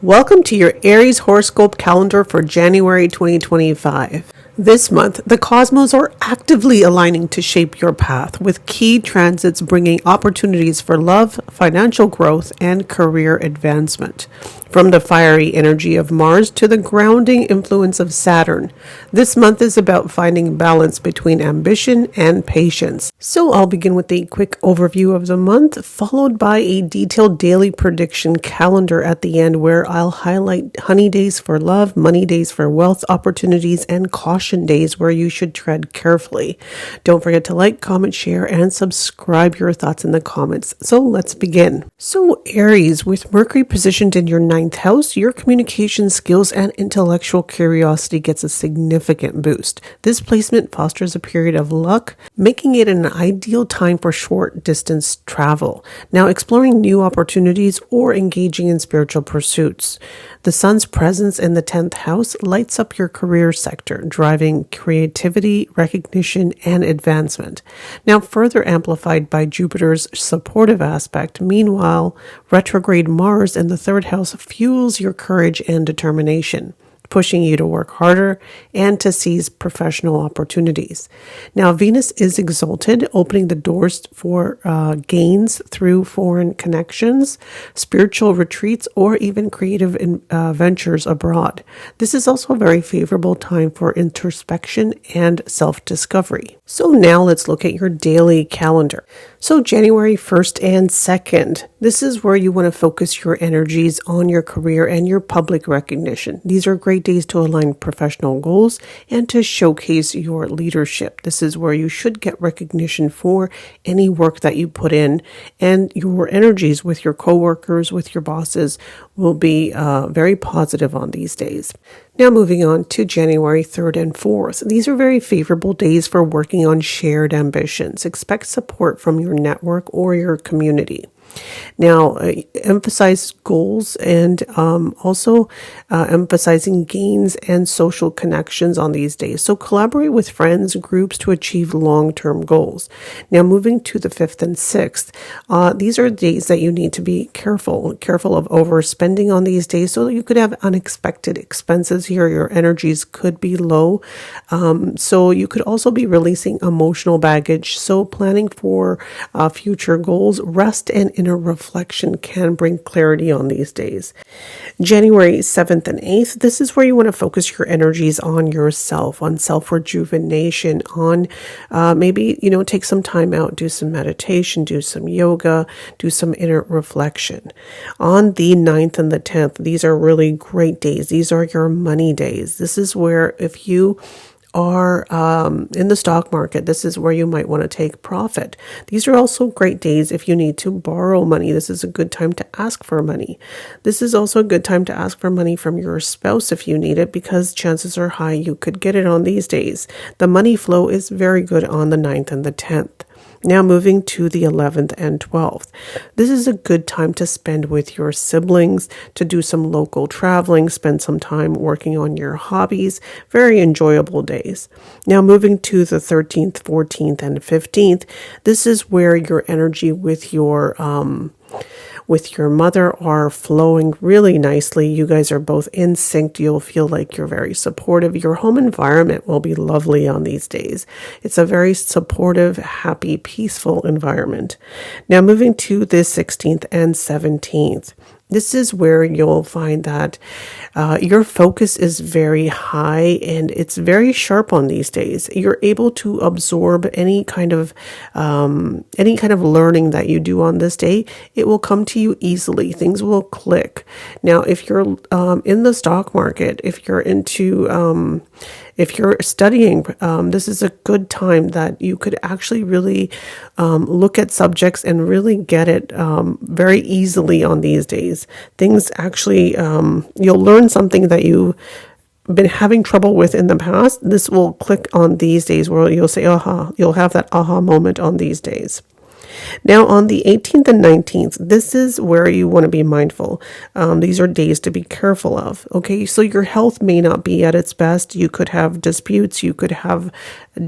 Welcome to your Aries Horoscope calendar for January 2025. This month, the cosmos are actively aligning to shape your path, with key transits bringing opportunities for love, financial growth, and career advancement. From the fiery energy of Mars to the grounding influence of Saturn, this month is about finding balance between ambition and patience. So I'll begin with a quick overview of the month, followed by a detailed daily prediction calendar at the end where I'll highlight honey days for love, money days for wealth opportunities, and caution days where you should tread carefully. Don't forget to like, comment, share, and subscribe your thoughts in the comments. So let's begin. So Aries, with Mercury positioned in your ninth house, your communication skills and intellectual curiosity gets a significant boost. This placement fosters a period of luck, making it an ideal time for short distance travel. Now, exploring new opportunities or engaging in spiritual pursuits. The sun's presence in the 10th house lights up your career sector, driving creativity, recognition, and advancement. Now, further amplified by Jupiter's supportive aspect. Meanwhile, retrograde Mars in the 3rd house fuels your courage and determination, pushing you to work harder and to seize professional opportunities. Now, Venus is exalted, opening the doors for gains through foreign connections, spiritual retreats, or even creative ventures abroad. This is also a very favorable time for introspection and self-discovery. So now let's look at your daily calendar. So January 1st and 2nd, this is where you want to focus your energies on your career and your public recognition. These are great days to align professional goals and to showcase your leadership. This is where you should get recognition for any work that you put in, and your energies with your coworkers, with your bosses will be very positive on these days. Now moving on to January 3rd and 4th. These are very favorable days for working on shared ambitions. Expect support from your network or your community. Now, emphasize goals and also emphasizing gains and social connections on these days. So collaborate with friends, groups to achieve long-term goals. Now, moving to the 5th and 6th, these are days that you need to be careful of overspending on these days. So you could have unexpected expenses here. Your energies could be low. So you could also be releasing emotional baggage. So planning for future goals, rest and inner reflection can bring clarity on these days. January 7th and 8th, this is where you want to focus your energies on yourself, on self-rejuvenation, on maybe, take some time out, do some meditation, do some yoga, do some inner reflection. On the 9th and the 10th, these are really great days. These are your money days. This is where if you are in the stock market, this is where you might want to take profit. These are also great days if you need to borrow money. This is a good time to ask for money. This is also a good time to ask for money from your spouse if you need it, because chances are high you could get it on these days. The money flow is very good on the 9th and the 10th. Now moving to the 11th and 12th. This is a good time to spend with your siblings, to do some local traveling, spend some time working on your hobbies. Very enjoyable days. Now moving to the 13th, 14th, and 15th. This is where your energy with your mother are flowing really nicely. You guys are both in sync. You'll feel like you're very supportive. Your home environment will be lovely on these days. It's a very supportive, happy, peaceful environment. Now moving to the 16th and 17th. This is where you'll find that your focus is very high and it's very sharp on these days. You're able to absorb any kind of learning that you do on this day. It will come to you easily. Things will click. Now, if you're in the stock market, if you're studying, this is a good time that you could actually really look at subjects and really get it very easily on these days. Things actually, you'll learn something that you've been having trouble with in the past. This will click on these days where you'll say, aha, you'll have that aha moment on these days. Now, on the 18th and 19th, this is where you want to be mindful. These are days to be careful of. Okay, so your health may not be at its best. You could have disputes, you could have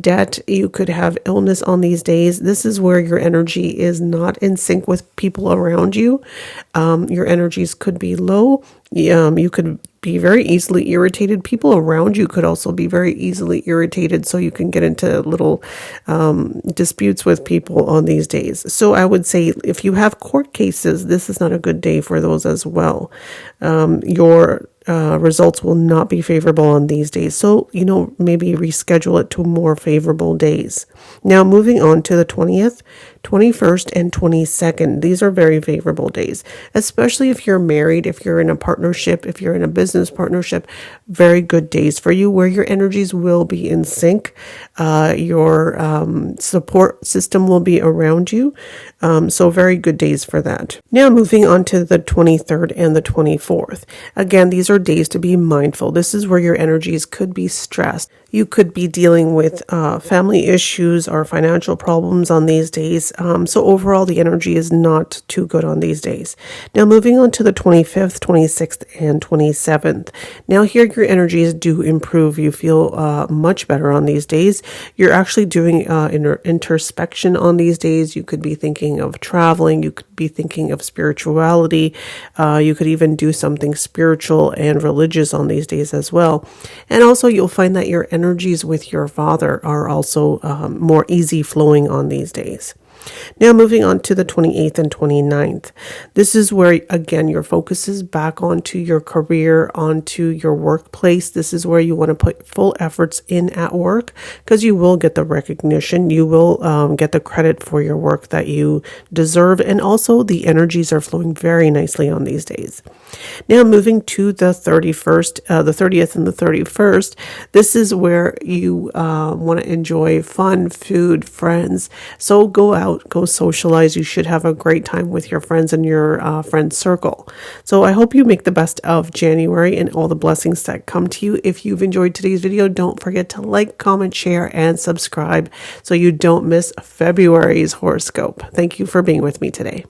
debt, you could have illness on these days. This is where your energy is not in sync with people around you. Your energies could be low. You could be very easily irritated. People around you could also be very easily irritated, so you can get into little disputes with people on these days. So I would say if you have court cases, this is not a good day for those as well. Your results will not be favorable on these days. So, maybe reschedule it to more favorable days. Now, moving on to the 20th, 21st, and 22nd. These are very favorable days, especially if you're married, if you're in a partnership, if you're in a business partnership. Very good days for you where your energies will be in sync. Your support system will be around you. So very good days for that. Now, moving on to the 23rd and the 24th. Again, these are days to be mindful. This is where your energies could be stressed. You could be dealing with family issues or financial problems on these days. So overall, the energy is not too good on these days. Now, moving on to the 25th, 26th, and 27th. Now, here your energies do improve. You feel much better on these days. You're actually doing introspection on these days. You could be thinking of traveling. You could be thinking of spirituality. You could even do something spiritual and religious on these days as well. And also, you'll find that your energies with your father are also more easy flowing on these days. Now, moving on to the 28th and 29th. This is where, again, your focus is back onto your career, onto your workplace. This is where you want to put full efforts in at work, because you will get the recognition. You will get the credit for your work that you deserve. And also, the energies are flowing very nicely on these days. Now, moving to the 31st, the 30th and the 31st. This is where you want to enjoy fun, food, friends. So go out. Go socialize. You should have a great time with your friends and your friend circle. So I hope you make the best of January and all the blessings that come to you. If you've enjoyed today's video, don't forget to like, comment, share, and subscribe so you don't miss February's horoscope. Thank you for being with me today.